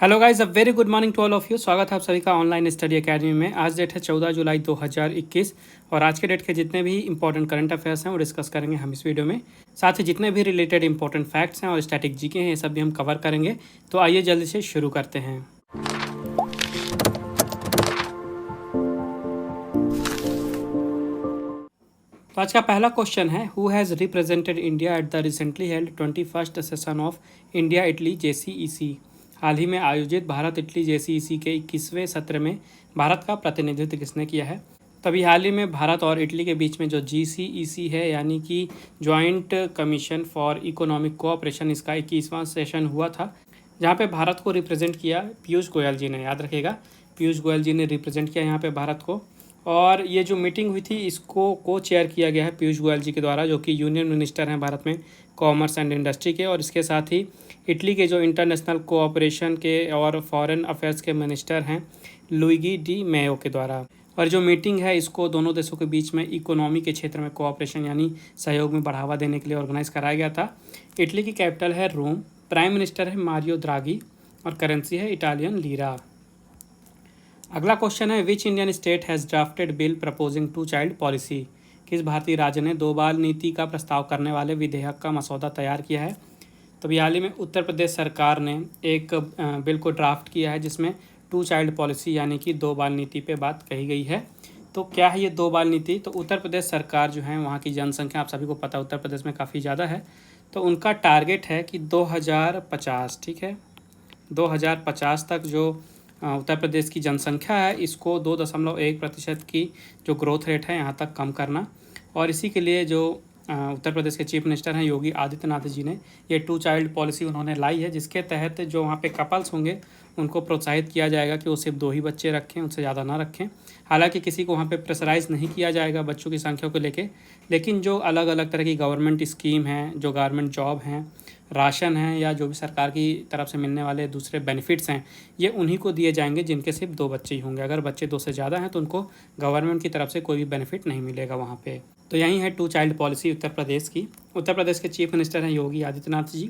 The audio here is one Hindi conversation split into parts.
Hello guys, a very good morning to all of you. स्वागत है आप सभी का ऑनलाइन स्टडी एकेडमी में। आज डेट है 14 जुलाई 2021 और आज के डेट के जितने भी इंपॉर्टेंट करंट अफेयर्स हैं वो डिस्कस करेंगे हम इस वीडियो में। साथ ही जितने भी रिलेटेड इंपॉर्टेंट फैक्ट्स हैं और स्टैटिक जीके हैं ये सब भी हम कवर करेंगे। तो आइए जल्दी से शुरू करते हैं। तो आज का पहला क्वेश्चन है, who has represented India at the recently held 21st session of India Italy JCEC। हाल ही में आयोजित भारत इटली JCEC के 21वें सत्र में भारत का प्रतिनिधित्व किसने किया है। तभी हाल ही में भारत और इटली के बीच में जो JCEC है यानी कि joint commission for economic cooperation, इसका 21वां सेशन हुआ था, जहाँ पे भारत को रिप्रेजेंट किया पीयूष गोयल जी ने। याद रखेगा, पीयूष गोयल जी ने रिप्रेजेंट किया यहाँ पे भारत को। और ये जो मीटिंग हुई थी इसको को चेयर किया गया है पीयूष गोयल जी के द्वारा, जो कि यूनियन मिनिस्टर हैं भारत में कॉमर्स एंड इंडस्ट्री के। और इसके साथ ही इटली के जो इंटरनेशनल कोऑपरेशन के और फॉरेन अफेयर्स के मिनिस्टर हैं लुइगी डी मेयो के द्वारा। और जो मीटिंग है इसको दोनों देशों के बीच में इकोनॉमी के क्षेत्र में कोऑपरेशन यानी सहयोग में बढ़ावा देने के लिए ऑर्गेनाइज कराया गया था। इटली की कैपिटल है रोम, प्राइम मिनिस्टर है मारियो द्रागी और करेंसी है इटालियन लीरा। अगला क्वेश्चन है, which Indian state has drafted bill proposing two child policy. किस भारतीय राज्य ने दो बाल नीति का प्रस्ताव करने वाले विधेयक का मसौदा तैयार किया है। तो अभी हाल ही में उत्तर प्रदेश सरकार ने एक बिल को ड्राफ्ट किया है जिसमें टू चाइल्ड पॉलिसी यानी कि दो बाल नीति पे बात कही गई है। तो क्या है ये दो बाल नीति। तो उत्तर प्रदेश सरकार जो है, वहाँ की जनसंख्या आप सभी को पता है उत्तर प्रदेश में काफ़ी ज़्यादा है। तो उनका टारगेट है कि 2050, ठीक है, 2050 तक जो उत्तर प्रदेश की जनसंख्या है इसको 2.1% की जो ग्रोथ रेट है यहाँ तक कम करना। और इसी के लिए जो उत्तर प्रदेश के चीफ मिनिस्टर हैं योगी आदित्यनाथ जी ने ये टू चाइल्ड पॉलिसी उन्होंने लाई है, जिसके तहत जो वहाँ पे कपल्स होंगे उनको प्रोत्साहित किया जाएगा कि वो सिर्फ 2 ही बच्चे रखें, उनसे ज़्यादा ना रखें। हालांकि किसी को वहाँ पे प्रेशराइज नहीं किया जाएगा बच्चों की संख्या को लेके, लेकिन जो अलग अलग तरह की गवर्नमेंट स्कीम हैं, जो गवर्नमेंट जॉब हैं, राशन हैं या जो भी सरकार की तरफ से मिलने वाले दूसरे बेनिफिट्स हैं, ये उन्हीं को दिए जाएंगे जिनके सिर्फ 2 बच्चे ही होंगे। अगर बच्चे 2 से ज़्यादा हैं तो उनको गवर्नमेंट की तरफ से कोई भी बेनिफिट नहीं मिलेगा वहाँ पे। तो यही है to child policy Uttar Pradesh की। उत्तर प्रदेश के चीफ मिनिस्टर हैं योगी आदित्यनाथ जी,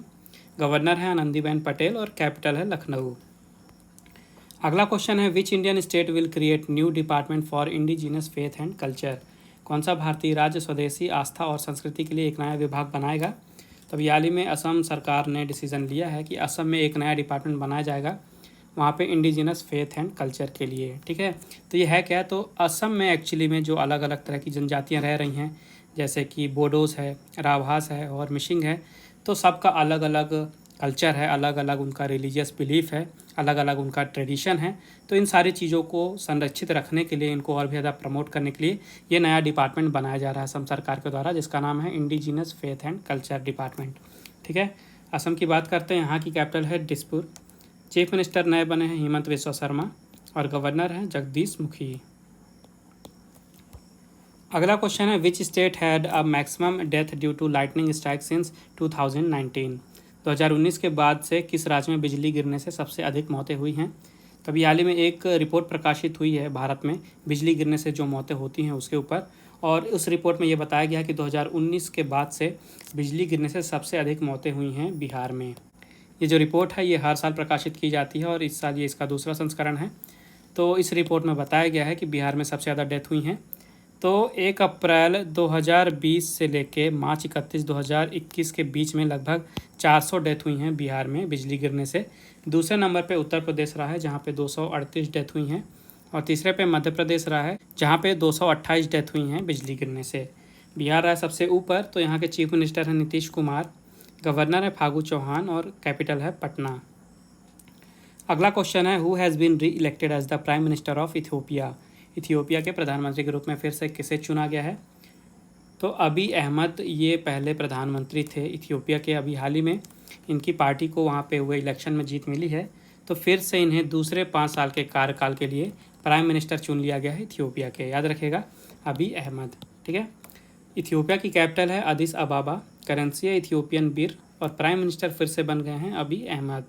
गवर्नर हैं आनंदीबेन पटेल और कैपिटल है लखनऊ। अगला क्वेश्चन है, which Indian state will create new department for indigenous faith and culture. कौन सा भारतीय राज्य स्वदेशी आस्था और संस्कृति के लिए एक नया विभाग बनाएगा। तो अभी हाल ही में असम सरकार ने डिसीजन लिया है कि असम में एक नया डिपार्टमेंट बनाया जाएगा वहाँ पे इंडिजिनस फेथ एंड कल्चर के लिए, ठीक है। तो ये है क्या, तो असम में एक्चुअली में जो अलग अलग तरह की जनजातियाँ रह रही हैं, जैसे कि बोडोस है, राभास है और मिशिंग है, तो सबका अलग अलग कल्चर है, अलग अलग उनका रिलीजियस बिलीफ है, अलग अलग उनका ट्रेडिशन है। तो इन सारी चीज़ों को संरक्षित रखने के लिए, इनको और भी ज़्यादा प्रमोट करने के लिए ये नया डिपार्टमेंट बनाया जा रहा है असम सरकार के द्वारा, जिसका नाम है indigenous faith and culture department, ठीक है। असम की बात करते हैं, यहाँ की कैपिटल है दिसपुर। चीफ मिनिस्टर नए बने हैं हेमंत बिस्वा शर्मा और गवर्नर हैं जगदीश मुखी। अगला क्वेश्चन है, which state had a maximum death due to lightning strike since 2019। 2019 के बाद से किस राज्य में बिजली गिरने से सबसे अधिक मौतें हुई हैं। तभी हाल ही में एक रिपोर्ट प्रकाशित हुई है भारत में बिजली गिरने से जो मौतें होती हैं उसके ऊपर, और उस रिपोर्ट में ये बताया गया है कि 2019 के बाद से बिजली गिरने से सबसे अधिक मौतें हुई हैं बिहार में। ये जो रिपोर्ट है ये हर साल प्रकाशित की जाती है और इस साल ये इसका दूसरा संस्करण है। तो इस रिपोर्ट में बताया गया है कि बिहार में सबसे ज़्यादा डेथ हुई हैं। तो 1 अप्रैल 2020 से लेके मार्च 31, 2021 के बीच में लगभग 400 डेथ हुई हैं बिहार में बिजली गिरने से। दूसरे नंबर पे उत्तर प्रदेश रहा है जहाँ पे 238 डेथ हुई हैं, और तीसरे पे मध्य प्रदेश रहा है जहाँ पे 228 डेथ हुई हैं बिजली गिरने से। बिहार रहा है सबसे ऊपर। तो यहाँ के चीफ मिनिस्टर हैं नीतीश कुमार, गवर्नर है फागू चौहान और कैपिटल है पटना। अगला क्वेश्चन है, who has been re elected as the prime minister of Ethiopia. Ethiopia के प्रधानमंत्री के रूप में फिर से किसे चुना गया है। तो अबी अहमद ये पहले प्रधानमंत्री थे इथियोपिया के। अभी हाल ही में इनकी पार्टी को वहाँ पे हुए इलेक्शन में जीत मिली है, तो फिर से इन्हें दूसरे 5 साल के कार्यकाल के लिए प्राइम मिनिस्टर चुन लिया गया है इथियोपिया के। याद रखेगा, अबी अहमद, ठीक है। इथियोपिया की कैपिटल है अदिस अबाबा, करेंसी है इथियोपियन बीर और प्राइम मिनिस्टर फिर से बन गए हैं अबी अहमद।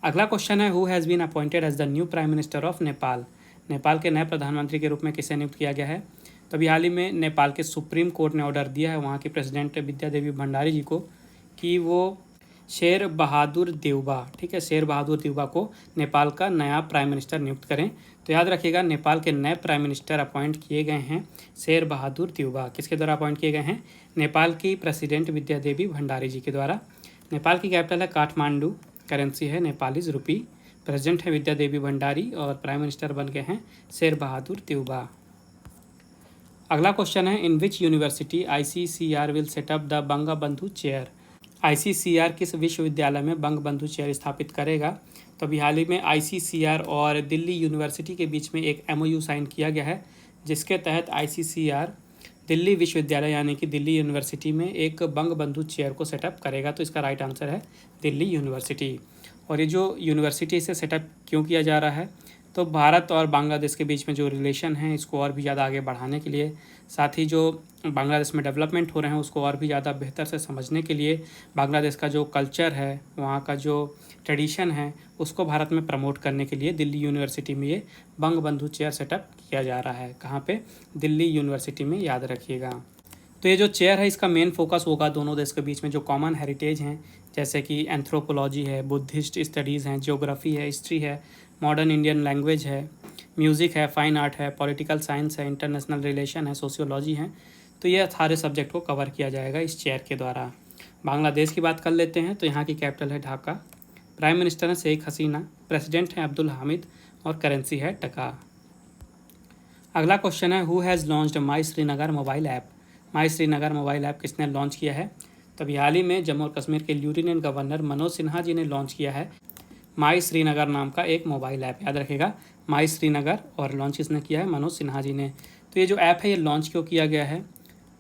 अगला क्वेश्चन है, who has been appointed as the new prime minister of Nepal. Nepal के नए प्रधानमंत्री के रूप में किसे नियुक्त किया गया है। तो अभी हाल ही में नेपाल के सुप्रीम कोर्ट ने ऑर्डर दिया है वहाँ के प्रेसिडेंट विद्या देवी भंडारी जी को कि वो शेर बहादुर देउबा, ठीक है, शेर बहादुर देउबा को नेपाल का नया प्राइम मिनिस्टर नियुक्त करें। तो याद रखिएगा, नेपाल के नए प्राइम मिनिस्टर अपॉइंट किए गए हैं शेर बहादुर देउबा। किसके द्वारा अपॉइंट किए गए हैं? नेपाल की प्रेसिडेंट विद्या देवी भंडारी जी के द्वारा। नेपाल की कैपिटल है काठमांडू, करेंसी है नेपालीज रुपी, प्रेसिडेंट है विद्या देवी भंडारी और प्राइम मिनिस्टर बन गए हैं शेर बहादुर देउबा। अगला क्वेश्चन है, in which university ICCR will set up the Bangabandhu chair. ICCR किस विश्वविद्यालय में बंगबंधु चेयर स्थापित करेगा? तो अभी हाल ही में ICCR और दिल्ली यूनिवर्सिटी के बीच में एक MOU साइन किया गया है, जिसके तहत ICCR दिल्ली विश्वविद्यालय यानी कि दिल्ली यूनिवर्सिटी में एक बंगबंधु चेयर को सेटअप करेगा। तो इसका राइट आंसर है दिल्ली यूनिवर्सिटी। और ये जो यूनिवर्सिटी से सेटअप क्यों किया जा रहा है? तो भारत और बांग्लादेश के बीच में जो रिलेशन है इसको और भी ज़्यादा आगे बढ़ाने के लिए, साथ ही जो बांग्लादेश में डेवलपमेंट हो रहे हैं उसको और भी ज़्यादा बेहतर से समझने के लिए, बांग्लादेश का जो कल्चर है, वहाँ का जो ट्रेडिशन है, उसको भारत में प्रमोट करने के लिए दिल्ली यूनिवर्सिटी में ये बंगबंधु चेयर सेटअप किया जा रहा है। कहाँ पे? दिल्ली यूनिवर्सिटी में, याद रखिएगा। तो ये जो चेयर है इसका मेन फोकस होगा दोनों देश के बीच में जो कॉमन हेरिटेज हैं, जैसे कि एंथ्रोपोलॉजी है, बुद्धिस्ट स्टडीज़ हैं, ज्योग्राफी है, हिस्ट्री है, मॉडर्न इंडियन लैंग्वेज है, म्यूज़िक है, फाइन आर्ट है, पॉलिटिकल साइंस है, इंटरनेशनल रिलेशन है, सोशियोलॉजी है। तो ये सारे सब्जेक्ट को कवर किया जाएगा इस चेयर के द्वारा। बांग्लादेश की बात कर लेते हैं, तो यहाँ की कैपिटल है ढाका, प्राइम मिनिस्टर है शेख हसीना, प्रेसिडेंट है अब्दुल हामिद और करेंसी है टका। अगला क्वेश्चन है, who has launched my Srinagar mobile app. My Srinagar mobile app किसने लॉन्च किया है? तो अभी हाल ही में जम्मू और कश्मीर के लेफ्टिनेंट गवर्नर मनोज सिन्हा जी ने लॉन्च किया है माई श्रीनगर नाम का एक मोबाइल ऐप। याद रखेगा, माई श्रीनगर, और लॉन्च किसने किया है? मनोज सिन्हा जी ने। तो ये जो ऐप है ये लॉन्च क्यों किया गया है?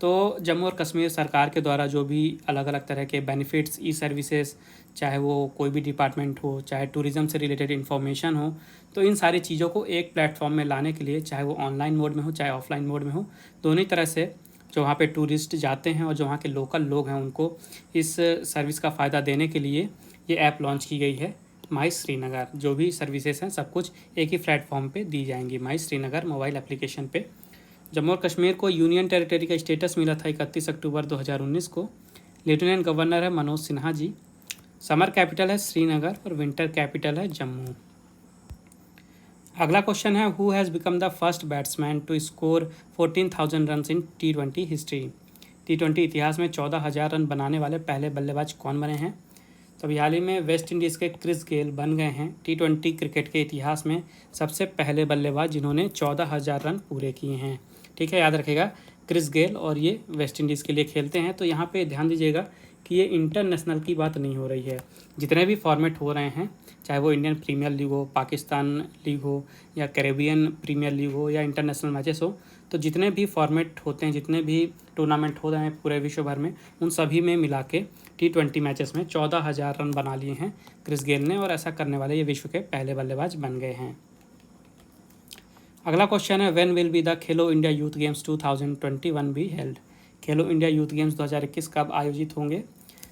तो जम्मू और कश्मीर सरकार के द्वारा जो भी अलग अलग तरह के बेनिफिट्स, ई सर्विसेज, चाहे वो कोई भी डिपार्टमेंट हो, चाहे टूरिज़्म से रिलेटेड इन्फॉर्मेशन हो, तो इन सारी चीज़ों को एक प्लेटफॉर्म में लाने के लिए, चाहे वो ऑनलाइन मोड में हो चाहे ऑफलाइन मोड में हो, दोनों तरह से जो वहाँ पे टूरिस्ट जाते हैं और जो वहाँ के लोकल लोग हैं उनको इस सर्विस का फ़ायदा देने के लिए ये ऐप लॉन्च की गई है माई श्रीनगर। जो भी सर्विसेज हैं सब कुछ एक ही प्लेटफॉर्म पे दी जाएंगी माई श्रीनगर मोबाइल एप्लीकेशन पे। जम्मू और कश्मीर को यूनियन टेरिटरी का स्टेटस मिला था 31 अक्टूबर 2019 को। लेफ्टिनेंट गवर्नर है मनोज सिन्हा जी। समर कैपिटल है श्रीनगर और विंटर कैपिटल है जम्मू। अगला क्वेश्चन है, who has become the first batsman to score 14,000 run in T20 history. T20 इतिहास में 14,000 रन बनाने वाले पहले बल्लेबाज कौन बने हैं? तो अभी हाल ही में वेस्ट इंडीज़ के क्रिस गेल बन गए हैं T20 क्रिकेट के इतिहास में सबसे पहले बल्लेबाज जिन्होंने 14,000 रन पूरे किए हैं। ठीक है, याद रखेगा, क्रिस गेल, और ये वेस्ट इंडीज़ के लिए खेलते हैं। तो यहाँ पे ध्यान दीजिएगा कि ये इंटरनेशनल की बात नहीं हो रही है। जितने भी फॉर्मेट हो रहे हैं, चाहे वो इंडियन प्रीमियर लीग हो, पाकिस्तान लीग हो, या कैरेबियन प्रीमियर लीग हो, या इंटरनेशनल मैचेस हो, तो जितने भी फॉर्मेट होते हैं, जितने भी टूर्नामेंट हो रहे हैं पूरे विश्व भर में, उन सभी में मिला के T20 मैचेस में 14,000 रन बना लिए हैं क्रिस गेल ने, और ऐसा करने वाले ये विश्व के पहले बल्लेबाज बन गए हैं। अगला क्वेश्चन है, when will be the Khelo India youth games 2021 be held. Khelo India youth games 2021 कब आयोजित होंगे?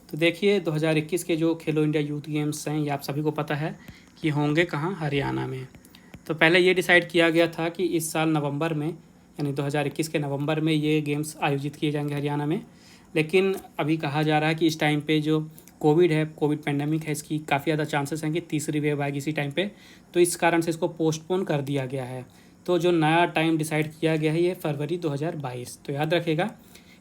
तो देखिए, 2021 के जो खेलो इंडिया यूथ गेम्स हैं ये आप सभी को पता है कि होंगे कहाँ? हरियाणा में। तो पहले ये डिसाइड किया गया था कि इस साल नवंबर में, यानी 2021 के नवंबर में ये गेम्स आयोजित किए जाएंगे हरियाणा में, लेकिन अभी कहा जा रहा है कि इस टाइम पे जो कोविड पैंडेमिक है, इसकी काफ़ी ज़्यादा चांसेस हैं कि तीसरी वेव आएगी इसी टाइम पे, तो इस कारण से इसको पोस्टपोन कर दिया गया है। तो जो नया टाइम डिसाइड किया गया है ये फरवरी 2022। तो याद रखेगा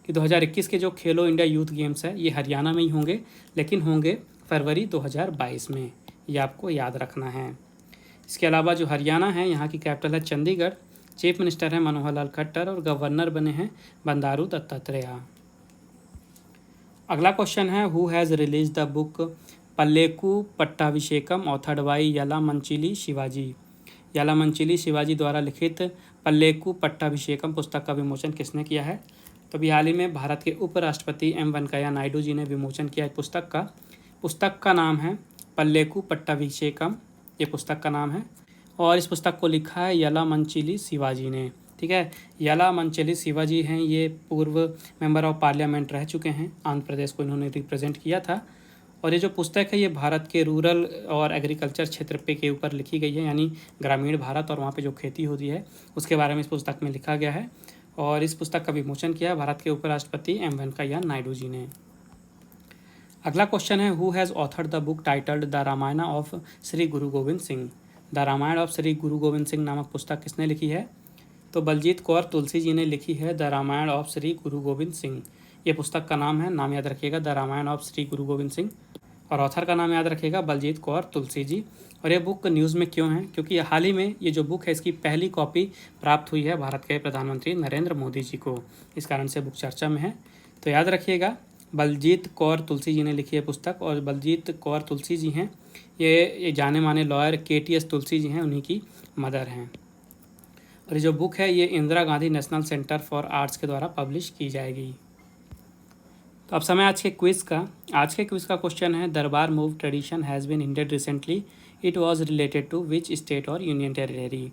कि 2021 के जो खेलो इंडिया यूथ गेम्स है ये हरियाणा में ही होंगे, लेकिन होंगे फरवरी 2022 में, ये आपको याद रखना है। इसके अलावा जो हरियाणा है यहाँ की कैपिटल है चंडीगढ़, चीफ मिनिस्टर है मनोहर लाल खट्टर और गवर्नर बने हैं बंडारू दत्तात्रेय। अगला क्वेश्चन है, who has release the book Palleku Pattabhishekam authored by Yalamanchili Shivaji. Yalamanchili Shivaji द्वारा लिखित पल्लेकू पट्टाभिषेकम पुस्तक का विमोचन किसने किया है? तो अभी हाल ही में भारत के उपराष्ट्रपति M वेंकैया नायडू जी ने विमोचन किया पुस्तक का नाम है पल्लेकू पट्टाभिषेकम, ये पुस्तक का नाम है, और इस पुस्तक को लिखा है यलामंचिली शिवाजी ने। ठीक है, यलामंचिली शिवाजी हैं, ये पूर्व मेंबर ऑफ पार्लियामेंट रह चुके हैं, आंध्र प्रदेश को इन्होंने रिप्रेजेंट किया था। और ये जो पुस्तक है ये भारत के रूरल और एग्रीकल्चर क्षेत्र पे के ऊपर लिखी गई है, यानी ग्रामीण भारत और वहाँ पे जो खेती होती है उसके बारे में इस पुस्तक में लिखा गया है, और इस पुस्तक का विमोचन किया भारत के उपराष्ट्रपति M वेंकैया नायडू जी ने। अगला क्वेश्चन है, who has authored the book titled the Ramayan of Shri Guru Gobind Singh. The Ramayan of Shri Guru Gobind Singh नामक पुस्तक किसने लिखी है? तो बलजीत कौर तुलसी जी ने लिखी है द रामायण ऑफ श्री गुरु गोविंद सिंह। ये पुस्तक का नाम है, नाम याद रखिएगा, द रामायण ऑफ श्री गुरु गोविंद सिंह, और ऑथर का नाम याद रखिएगा बलजीत कौर तुलसी जी। और ये बुक न्यूज़ में क्यों है? क्योंकि हाल ही में ये जो बुक है इसकी पहली कॉपी प्राप्त हुई है भारत के प्रधानमंत्री नरेंद्र मोदी जी को, इस कारण से बुक चर्चा में है। तो याद रखिएगा, बलजीत कौर तुलसी जी ने लिखी है पुस्तक, और बलजीत कौर तुलसी जी हैं ये जाने माने लॉयर KTS तुलसी जी हैं, उन्हीं की मदर हैं। और ये जो बुक है ये Indira Gandhi national centre for arts के द्वारा पब्लिश की जाएगी। तो अब समय आज के क्विज़ का। आज के क्विज़ का क्वेश्चन है, Darbar move tradition has been ended recently, it was related to which state और यूनियन टेरिटरी।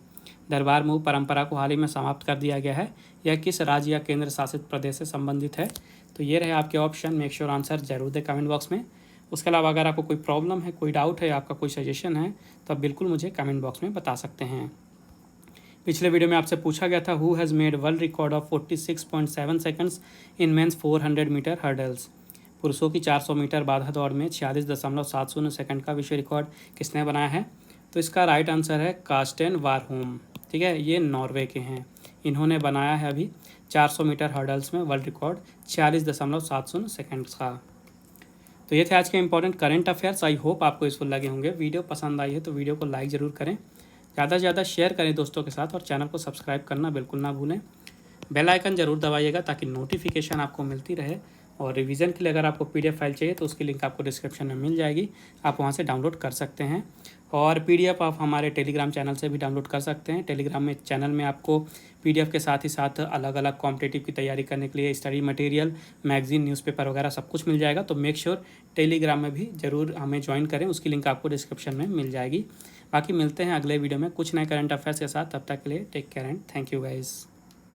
दरबार मूव परंपरा को हाल ही में समाप्त कर दिया गया है, यह किस राज्य या केंद्र शासित प्रदेश से संबंधित है? तो ये रहे आपके ऑप्शन। मेक श्योर आंसर जरूर दें कमेंट बॉक्स में। उसके अलावा अगर आपको कोई प्रॉब्लम है, कोई डाउट है, आपका कोई सजेशन है, तो आप बिल्कुल मुझे कमेंट बॉक्स में बता सकते हैं। पिछले वीडियो में आपसे पूछा गया था, who has made world record of 46.7 seconds in men's 400 metre hurdles. पुरुषों की 400 मीटर बाधा दौड़ में 46.70 सेकंड का विश्व रिकॉर्ड किसने बनाया है? तो इसका राइट आंसर है कार्स्टेन वारहोम। ठीक है, ये नॉर्वे के हैं, इन्होंने बनाया है अभी 400 मीटर हर्डल्स में वर्ल्ड रिकॉर्ड 46.70 सेकंड्स का। तो ये थे आज के important current affairs. I hope आपको यूजफुल लगे होंगे। वीडियो पसंद आई है तो वीडियो को लाइक ज़रूर करें, ज़्यादा से ज़्यादा शेयर करें दोस्तों के साथ, और चैनल को सब्सक्राइब करना बिल्कुल ना भूलें। बेल आइकन जरूर दबाइएगा ताकि नोटिफिकेशन आपको मिलती रहे। और रिवीजन के लिए अगर आपको PDF फाइल चाहिए तो उसकी लिंक आपको डिस्क्रिप्शन में मिल जाएगी, आप वहां से डाउनलोड कर सकते हैं। और PDF आप हमारे टेलीग्राम चैनल से भी डाउनलोड कर सकते हैं। टेलीग्राम में चैनल में आपको PDF के साथ ही साथ अलग अलग कॉम्पिटिटिव की तैयारी करने के लिए स्टडी मटेरियल, मैगजीन, न्यूज़पेपर वगैरह सब कुछ मिल जाएगा। तो मेक श्योर टेलीग्राम में भी ज़रूर हमें ज्वाइन करें, उसकी लिंक आपको डिस्क्रिप्शन में मिल जाएगी। बाकी मिलते हैं अगले वीडियो में कुछ नए करंट अफेयर्स के साथ। तब तक के लिए take care and thank you guys.